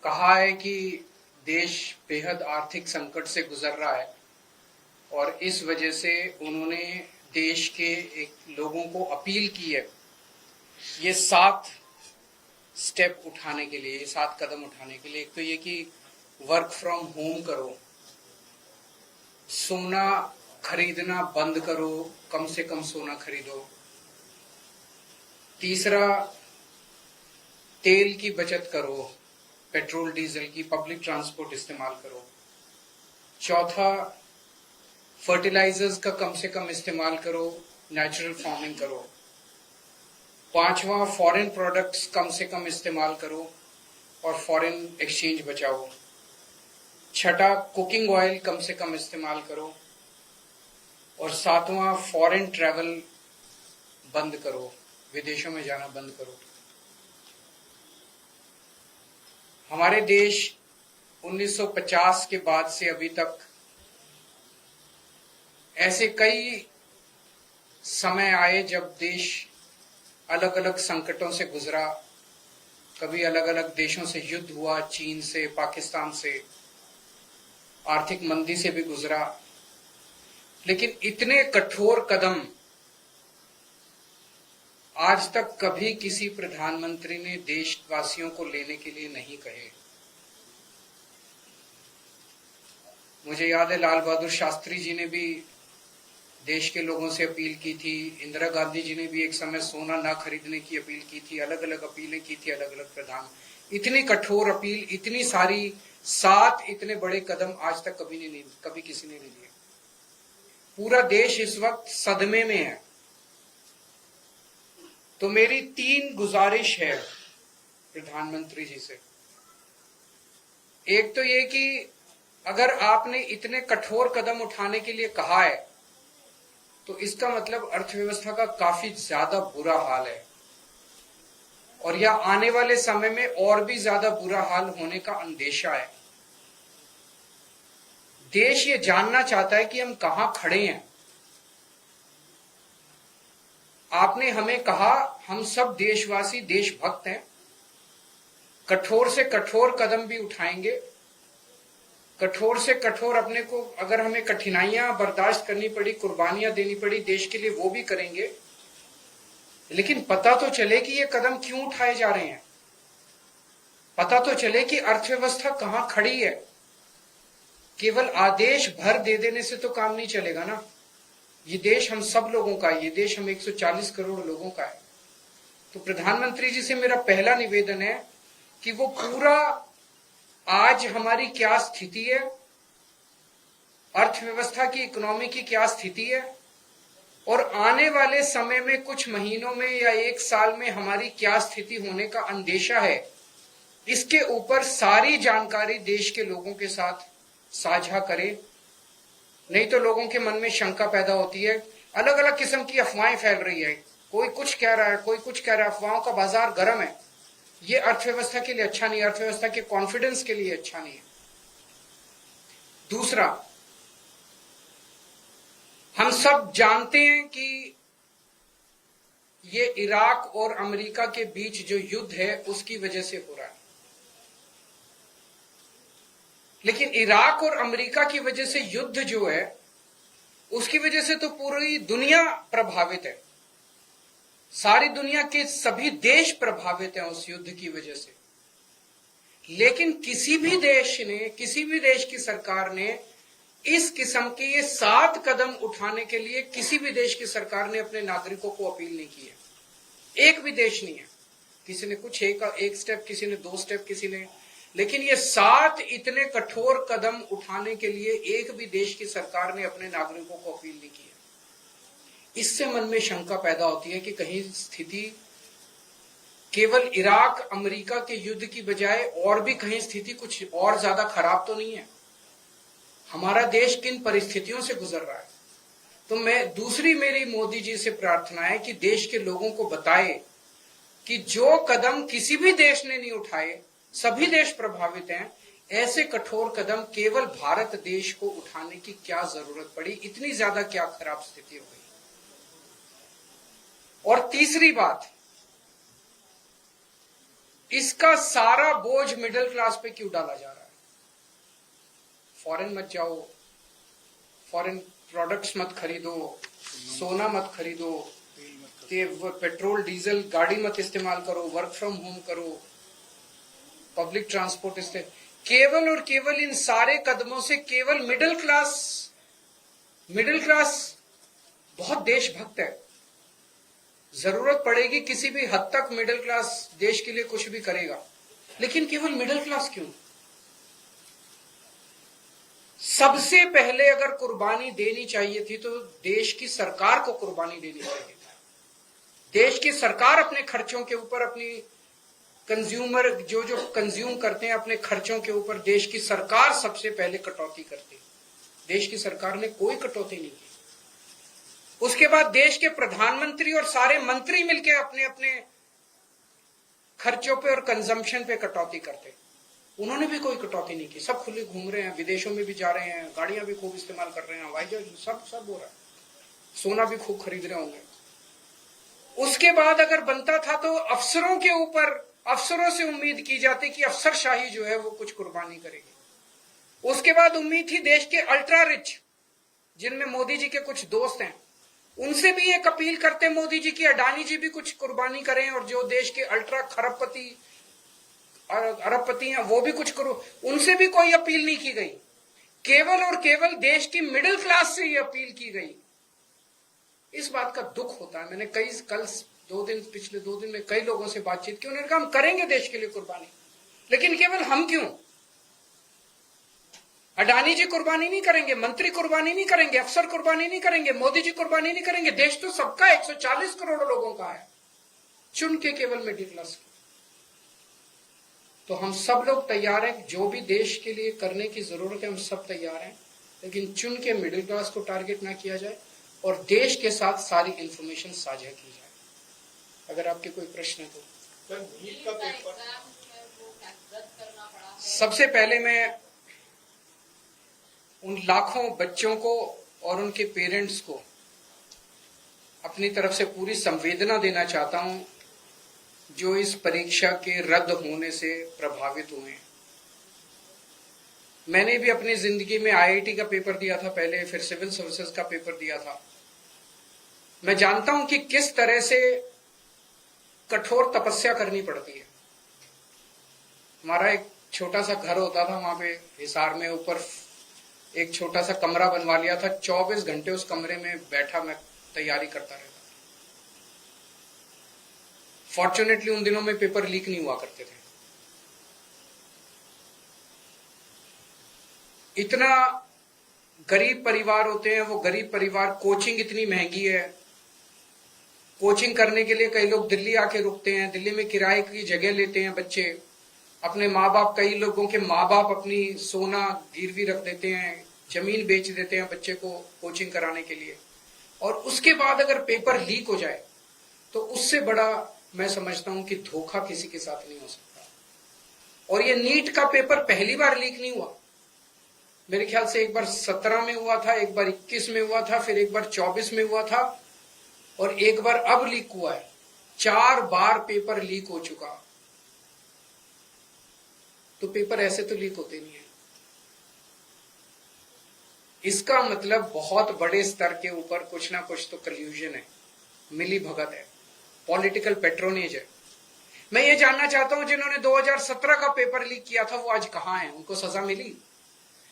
कहा है कि देश बेहद आर्थिक संकट से गुजर रहा है और इस वजह से उन्होंने देश के एक लोगों को अपील की है ये 7 स्टेप उठाने के लिए, ये 7 कदम उठाने के लिए। एक तो ये कि वर्क फ्रॉम होम करो, सोना खरीदना बंद करो, कम से कम सोना खरीदो। तीसरा, तेल की बचत करो, पेट्रोल डीजल की, पब्लिक ट्रांसपोर्ट इस्तेमाल करो। चौथा, फर्टिलाइजर्स का कम से कम इस्तेमाल करो, नेचुरल फार्मिंग करो। पांचवा, फॉरेन प्रोडक्ट्स कम से कम इस्तेमाल करो और फॉरेन एक्सचेंज बचाओ। छठा, कुकिंग ऑयल कम से कम इस्तेमाल करो। और सातवां, फॉरेन ट्रैवल बंद करो, विदेशों में जाना बंद करो। हमारे देश 1950 के बाद से अभी तक ऐसे कई समय आए जब देश अलग अलग संकटों से गुजरा। कभी अलग अलग देशों से युद्ध हुआ, चीन से, पाकिस्तान से, आर्थिक मंदी से भी गुजरा। लेकिन इतने कठोर कदम आज तक कभी किसी प्रधानमंत्री ने देशवासियों को लेने के लिए नहीं कहे। मुझे याद है लाल बहादुर शास्त्री जी ने भी देश के लोगों से अपील की थी, इंदिरा गांधी जी ने भी एक समय सोना ना खरीदने की अपील की थी, अलग अलग अपीलें की थी अलग अलग प्रधान। इतनी कठोर अपील, इतनी सारी 7 इतने बड़े कदम आज तक कभी किसी ने नहीं लिए। पूरा देश इस वक्त सदमे में है। तो मेरी 3 गुजारिश है प्रधानमंत्री जी से। एक तो ये कि अगर आपने इतने कठोर कदम उठाने के लिए कहा है तो इसका मतलब अर्थव्यवस्था का काफी ज्यादा बुरा हाल है और यह आने वाले समय में और भी ज्यादा बुरा हाल होने का अंदेशा है। देश ये जानना चाहता है कि हम कहां खड़े हैं। आपने हमें कहा हम सब देशवासी देशभक्त हैं, कठोर से कठोर कदम भी उठाएंगे, कठोर से कठोर अपने को, अगर हमें कठिनाइयां बर्दाश्त करनी पड़ी, कुर्बानियां देनी पड़ी देश के लिए, वो भी करेंगे। लेकिन पता तो चले कि ये कदम क्यों उठाए जा रहे हैं, पता तो चले कि अर्थव्यवस्था कहां खड़ी है। केवल आदेश भर दे देने से तो काम नहीं चलेगा ना। ये देश हम सब लोगों का है, ये देश हम 140 करोड़ लोगों का है। तो प्रधानमंत्री जी से मेरा पहला निवेदन है कि वो पूरा आज हमारी क्या स्थिति है, अर्थव्यवस्था की, इकोनॉमी की क्या स्थिति है और आने वाले समय में कुछ महीनों में या 1 साल में हमारी क्या स्थिति होने का अंदेशा है, इसके ऊपर सारी जानकारी देश के लोगों के साथ साझा करें। नहीं तो लोगों के मन में शंका पैदा होती है, अलग अलग किस्म की अफवाहें फैल रही है, कोई कुछ कह रहा है, कोई कुछ कह रहा है, अफवाहों का बाजार गर्म है। ये अर्थव्यवस्था के लिए अच्छा नहीं है, अर्थव्यवस्था के कॉन्फिडेंस के लिए अच्छा नहीं है। दूसरा, हम सब जानते हैं कि ये इराक और अमेरिका के बीच जो युद्ध है उसकी वजह से हो रहा है। लेकिन इराक और अमेरिका की वजह से युद्ध जो है उसकी वजह से तो पूरी दुनिया प्रभावित है, सारी दुनिया के सभी देश प्रभावित हैं उस युद्ध की वजह से। लेकिन किसी भी देश ने, किसी भी देश की सरकार ने इस किस्म के ये 7 कदम उठाने के लिए किसी भी देश की सरकार ने अपने नागरिकों को अपील नहीं की है। एक भी देश नहीं है। किसी ने कुछ एक स्टेप, किसी ने 2 स्टेप, किसी ने, लेकिन ये 7 इतने कठोर कदम उठाने के लिए एक भी देश की सरकार ने अपने नागरिकों को अपील नहीं की है। इससे मन में शंका पैदा होती है कि कहीं स्थिति केवल इराक अमेरिका के युद्ध की बजाय और भी कहीं स्थिति कुछ और ज्यादा खराब तो नहीं है। हमारा देश किन परिस्थितियों से गुजर रहा है। तो दूसरी मेरी मोदी जी से प्रार्थना है कि देश के लोगों को बताए कि जो कदम किसी भी देश ने नहीं उठाए, सभी देश प्रभावित हैं, ऐसे कठोर कदम केवल भारत देश को उठाने की क्या जरूरत पड़ी, इतनी ज्यादा क्या खराब स्थिति हो गई। और तीसरी बात, इसका सारा बोझ मिडिल क्लास पे क्यों डाला जा रहा है? फॉरेन मत जाओ, फॉरेन प्रोडक्ट्स मत खरीदो, सोना मत खरीदो, पेट्रोल डीजल गाड़ी मत इस्तेमाल करो, वर्क फ्रॉम होम करो, पब्लिक ट्रांसपोर्ट इस्तेमाल, केवल और केवल इन सारे कदमों से केवल मिडिल क्लास बहुत देशभक्त है। जरूरत पड़ेगी किसी भी हद तक मिडिल क्लास देश के लिए कुछ भी करेगा, लेकिन केवल मिडिल क्लास क्यों? सबसे पहले अगर कुर्बानी देनी चाहिए थी तो देश की सरकार को कुर्बानी देनी चाहिए था। देश की सरकार अपने खर्चों के ऊपर, अपनी कंज्यूमर जो कंज्यूम करते हैं अपने खर्चों के ऊपर, देश की सरकार सबसे पहले कटौती करती। देश की सरकार ने कोई कटौती नहीं की। उसके बाद देश के प्रधानमंत्री और सारे मंत्री मिलकर अपने अपने खर्चों पे और कंजम्पशन पे कटौती करते। उन्होंने भी कोई कटौती नहीं की। सब खुले घूम रहे हैं, विदेशों में भी जा रहे हैं, गाड़ियां भी खूब इस्तेमाल कर रहे हैं, हवाई जहाज सब हो रहा है, सोना भी खूब खरीद रहे होंगे। उसके बाद अगर बनता था तो अफसरों के ऊपर, अफसरों से उम्मीद की जाती कि अफसरशाही जो है वो कुछ कुर्बानी करेगी। उसके बाद उम्मीद थी देश के अल्ट्रा रिच, जिनमें मोदी जी के कुछ दोस्त हैं, उनसे भी एक अपील करते मोदी जी की अडानी जी भी कुछ कुर्बानी करें, और जो देश के अल्ट्रा खरबपति अरबपति हैं वो भी कुछ करो। उनसे भी कोई अपील नहीं की गई। केवल और केवल देश की मिडिल क्लास से ये अपील की गई। इस बात का दुख होता है। मैंने पिछले 2 दिन में कई लोगों से बातचीत की, उन्होंने कहा हम करेंगे देश के लिए कुर्बानी, लेकिन केवल हम क्यों? अडानी जी कुर्बानी नहीं करेंगे, मंत्री कुर्बानी नहीं करेंगे, अफसर कुर्बानी नहीं करेंगे, मोदी जी कुर्बानी नहीं करेंगे। देश तो सबका 140 करोड़ लोगों का है, चुन के केवल मिडिल क्लास की। तो हम सब लोग तैयार हैं, जो भी देश के लिए करने की जरूरत है हम सब तैयार हैं, लेकिन चुन के मिडिल क्लास को टारगेट ना किया जाए और देश के साथ सारी इंफॉर्मेशन साझा की जाए। अगर आपके कोई प्रश्न है तो। नीट का पेपर सबसे पहले मैं उन लाखों बच्चों को और उनके पेरेंट्स को अपनी तरफ से पूरी संवेदना देना चाहता हूं जो इस परीक्षा के रद्द होने से प्रभावित हुए हैं। मैंने भी अपनी जिंदगी में आईआईटी का पेपर दिया था पहले, फिर सिविल सर्विसेज का पेपर दिया था। मैं जानता हूं कि किस तरह से कठोर तपस्या करनी पड़ती है। हमारा एक छोटा सा घर होता था वहां पे हिसार में, ऊपर एक छोटा सा कमरा बनवा लिया था। 24 घंटे उस कमरे में बैठा मैं तैयारी करता रहता। फॉर्चुनेटली उन दिनों में पेपर लीक नहीं हुआ करते थे। इतना गरीब परिवार होते हैं वो गरीब परिवार, कोचिंग इतनी महंगी है। कोचिंग करने के लिए कई लोग दिल्ली आके रुकते हैं, दिल्ली में किराए की जगह लेते हैं बच्चे। अपने माँ बाप, कई लोगों के माँ बाप अपनी सोना गिरवी रख देते हैं, जमीन बेच देते हैं बच्चे को कोचिंग कराने के लिए। और उसके बाद अगर पेपर लीक हो जाए तो उससे बड़ा मैं समझता हूं कि धोखा किसी के साथ नहीं हो सकता। और ये नीट का पेपर पहली बार लीक नहीं हुआ। मेरे ख्याल से एक बार 17 में हुआ था, एक बार 21 में हुआ था, फिर एक बार 24 में हुआ था, और एक बार अब लीक हुआ है। 4 बार पेपर लीक हो चुका। तो पेपर ऐसे तो लीक होते नहीं है। इसका मतलब बहुत बड़े स्तर के ऊपर कुछ ना कुछ तो कल्यूजन है, मिली भगत है, पॉलिटिकल पेट्रोनेज है। मैं ये जानना चाहता हूं जिन्होंने 2017 का पेपर लीक किया था वो आज कहां हैं? उनको सजा मिली?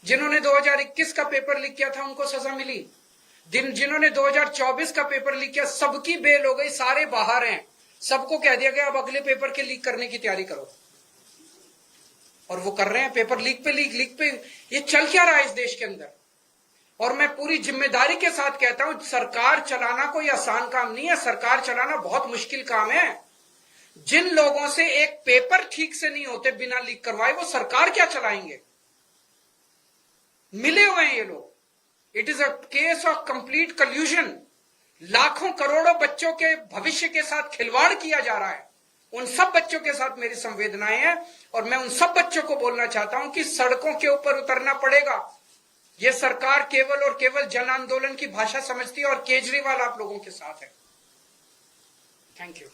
जिन्होंने 2021 का पेपर लीक किया था उनको सजा मिली? जिन्होंने 2024 का पेपर लीक किया सबकी बेल हो गई, सारे बाहर हैं। सबको कह दिया गया अब अगले पेपर के लीक करने की तैयारी करो। और वो कर रहे हैं, पेपर लीक पे लीक पे। ये चल क्या रहा है इस देश के अंदर? और मैं पूरी जिम्मेदारी के साथ कहता हूं, सरकार चलाना कोई आसान काम नहीं है। सरकार चलाना बहुत मुश्किल काम है। जिन लोगों से एक पेपर ठीक से नहीं होते बिना लीक करवाए, वो सरकार क्या चलाएंगे? मिले हुए हैं ये लोग। It is a case of complete कल्यूजन। लाखों करोड़ों बच्चों के भविष्य के साथ खिलवाड़ किया जा रहा है। उन सब बच्चों के साथ मेरी संवेदनाएं हैं और मैं उन सब बच्चों को बोलना चाहता हूं कि सड़कों के ऊपर उतरना पड़ेगा। यह सरकार केवल और केवल जन आंदोलन की भाषा समझती है और केजरीवाल आप लोगों के साथ है। Thank you.